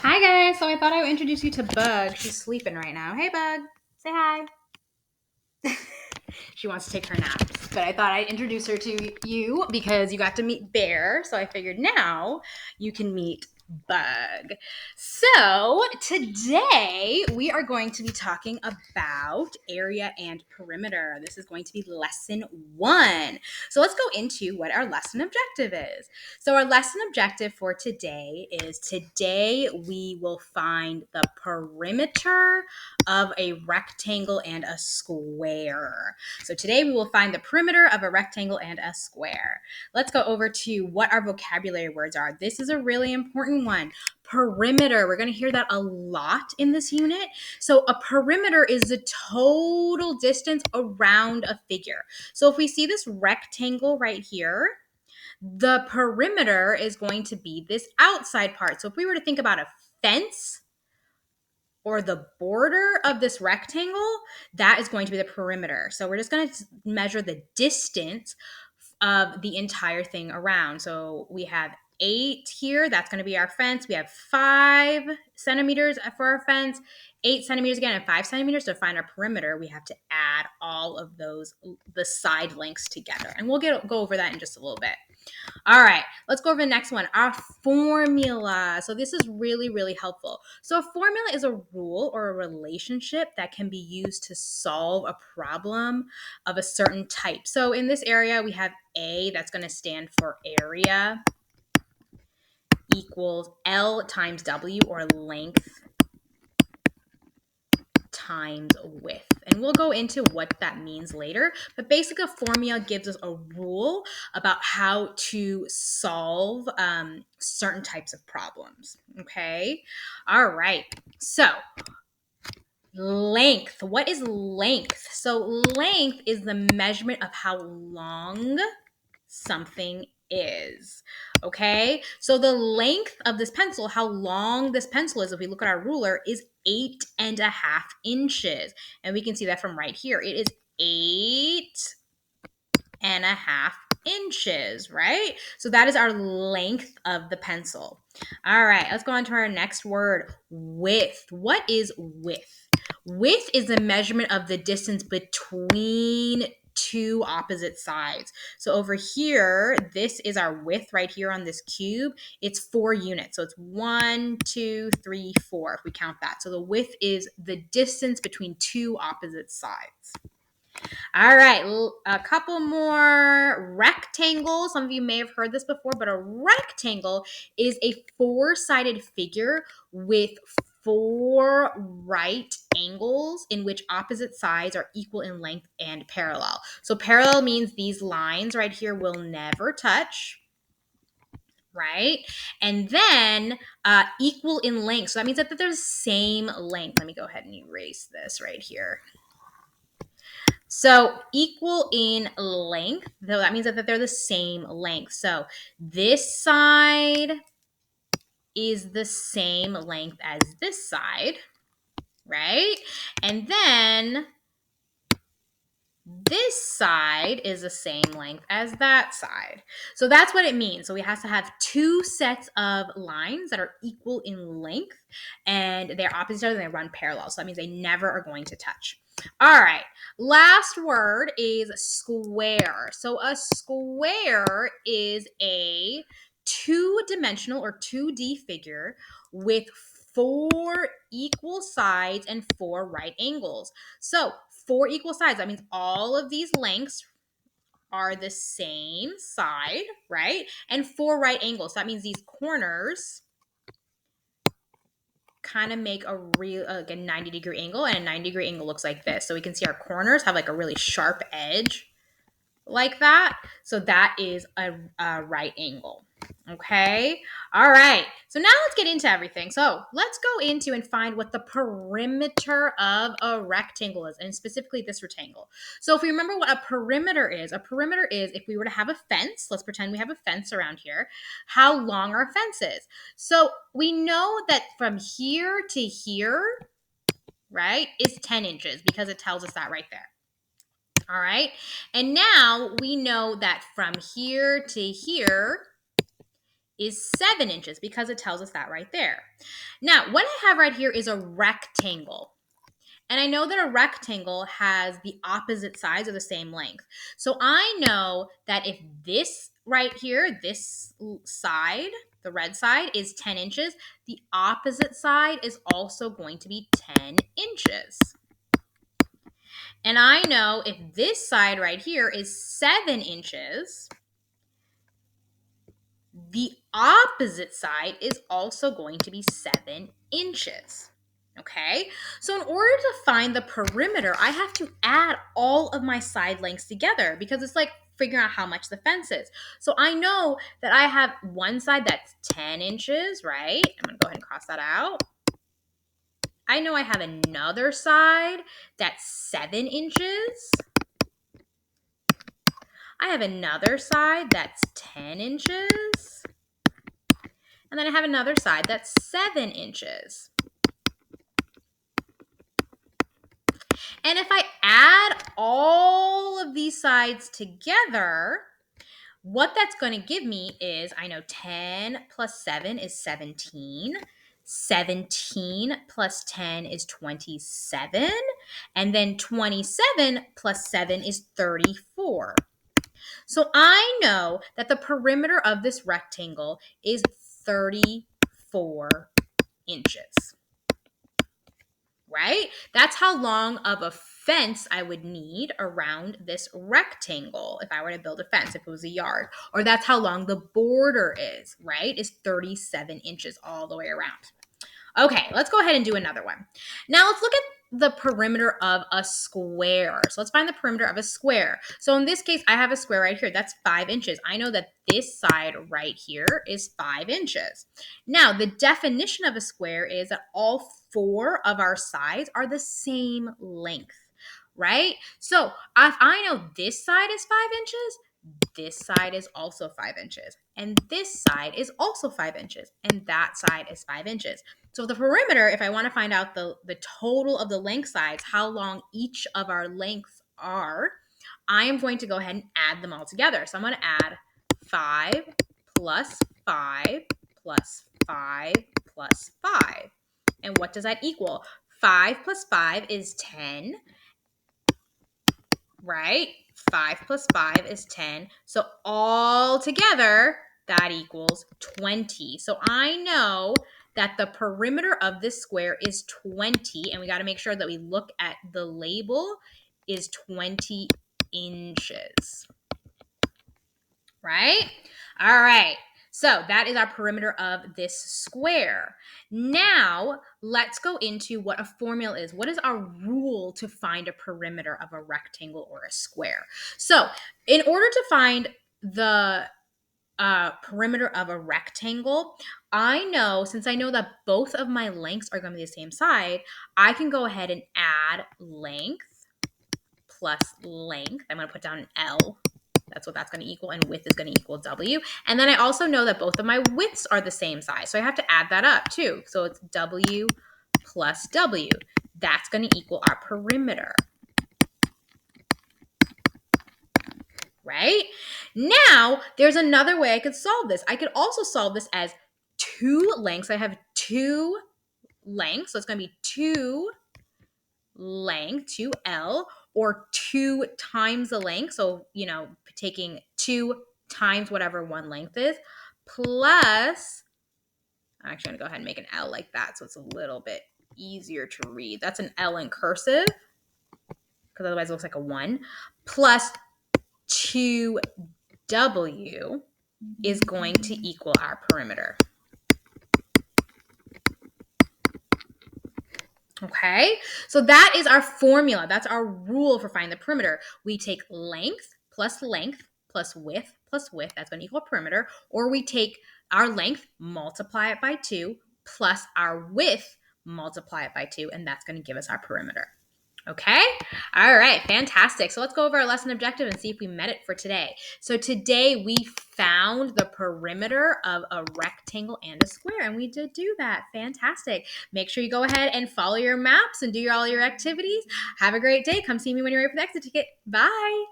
Hi guys, so I thought I would introduce you to Bug. She's sleeping right now. Hey Bug, say hi. She wants to take her naps, but I thought I'd introduce her to you because you got to meet Bear, so I figured now you can meet Bug. So today we are going to be talking about area and perimeter. This is going to be lesson 1. So let's go into what our lesson objective is. So our lesson objective for today is we will find the perimeter of a rectangle and a square. So today we will find the perimeter of a rectangle and a square. Let's go over to what our vocabulary words are. This is a really important one. Perimeter. We're going to hear that a lot in this unit. So a perimeter is the total distance around a figure. So if we see this rectangle right here, the perimeter is going to be this outside part. So if we were to think about a fence or the border of this rectangle, that is going to be the perimeter. So we're just going to measure the distance of the entire thing around. So we have 8 here. That's going to be our fence. We have 5 centimeters for our fence, 8 centimeters again, and 5 centimeters. To find our perimeter, we have to add all of those, the side lengths together. And we'll go over that in just a little bit. All right, let's go over the next one, our formula. So this is really, really helpful. So a formula is a rule or a relationship that can be used to solve a problem of a certain type. So in this area, we have A, that's going to stand for area, equals L times W, or length times width. And we'll go into what that means later. But basically, a formula gives us a rule about how to solve certain types of problems. Okay. All right. So length. What is length? So length is the measurement of how long something is. Okay, so the length of this pencil, how long this pencil is, if we look at our ruler, is 8.5 inches. And we can see that from right here. It is 8.5 inches, right? So that is our length of the pencil. All right, let's go on to our next word, width. What is width? Width is the measurement of the distance between two opposite sides. So over here, this is our width right here on this cube. It's 4 units. So it's 1, 2, 3, 4 if we count that. So the width is the distance between two opposite sides. All right, a couple more rectangles. Some of you may have heard this before, but a rectangle is a 4-sided figure with 4 right angles in which opposite sides are equal in length and parallel. So parallel means these lines right here will never touch, right? And then equal in length. So that means that they're the same length. Let me go ahead and erase this right here. So equal in length, so that means that they're the same length. So this side is the same length as this side, right? And then this side is the same length as that side. So that's what it means. So we have to have 2 sets of lines that are equal in length and they're opposite each other and they run parallel. So that means they never are going to touch. All right. Last word is square. So a square is a 2-dimensional or 2D figure with 4 equal sides and 4 right angles. So 4 equal sides, that means all of these lengths are the same side, right? And 4 right angles. So that means these corners kind of make a real like a 90-degree angle, and a 90-degree angle looks like this. So we can see our corners have like a really sharp edge like that. So that is a right angle. Okay. All right. So now let's get into everything. So let's go into and find what the perimeter of a rectangle is, and specifically this rectangle. So if we remember what a perimeter is if we were to have a fence, let's pretend we have a fence around here, how long our fence is. So we know that from here to here, right, is 10 inches because it tells us that right there. All right. And now we know that from here to here is 7 inches because it tells us that right there. Now, what I have right here is a rectangle. And I know that a rectangle has the opposite sides of the same length. So I know that if this right here, this side, the red side is 10 inches, the opposite side is also going to be 10 inches. And I know if this side right here is 7 inches, the opposite side is also going to be 7 inches. Okay, so in order to find the perimeter, I have to add all of my side lengths together because it's like figuring out how much the fence is. So I know that I have one side that's 10 inches, right? I'm gonna go ahead and cross that out. I know I have another side that's 7 inches. I have another side that's 10 inches. And then I have another side that's 7 inches. And if I add all of these sides together, what that's going to give me is, I know 10 plus 7 is 17. 17 plus 10 is 27. And then 27 plus 7 is 34. So I know that the perimeter of this rectangle is 34 inches. Right? That's how long of a fence I would need around this rectangle if I were to build a fence, if it was a yard. Or that's how long the border is, right? Is 37 inches all the way around. Okay, let's go ahead and do another one. Now let's look at the perimeter of a square. So let's find the perimeter of a square. So in this case, I have a square right here. That's 5 inches. I know that this side right here is 5 inches. Now, the definition of a square is that all 4 of our sides are the same length, right? So if I know this side is 5 inches, this side is also 5 inches, and this side is also 5 inches, and that side is 5 inches. So the perimeter, if I want to find out the total of the length sides, how long each of our lengths are, I am going to go ahead and add them all together. So I'm going to add 5 plus 5 plus 5 plus 5. And what does that equal? 5 plus 5 is 10, right? 5 plus 5 is 10. So all together, that equals 20. So I know that the perimeter of this square is 20, and we got to make sure that we look at the label, is 20 inches. Right? All right. So that is our perimeter of this square. Now, let's go into what a formula is. What is our rule to find a perimeter of a rectangle or a square? So, in order to find the perimeter of a rectangle, I know, since I know that both of my lengths are going to be the same side, I can go ahead and add length plus length. I'm going to put down an L. That's what that's going to equal, and width is going to equal W. And then I also know that both of my widths are the same size, so I have to add that up too. So it's W plus W. That's going to equal our perimeter. Right? Now, there's another way I could solve this. I could also solve this as 2 lengths. I have 2 lengths, so it's going to be 2 length, 2L, or 2 times the length. So, taking 2 times whatever one length is, plus, I'm actually going to go ahead and make an L like that so it's a little bit easier to read. That's an L in cursive, because otherwise it looks like a 1, plus 2W is going to equal our perimeter. Okay, so that is our formula. That's our rule for finding the perimeter. We take length plus width plus width. That's going to equal perimeter. Or we take our length, multiply it by 2, plus our width, multiply it by 2, and that's going to give us our perimeter. Okay? All right, fantastic. So let's go over our lesson objective and see if we met it for today. So today we found the perimeter of a rectangle and a square, and we did do that. Fantastic. Make sure you go ahead and follow your maps and do all your activities. Have a great day. Come see me when you're ready for the exit ticket. Bye.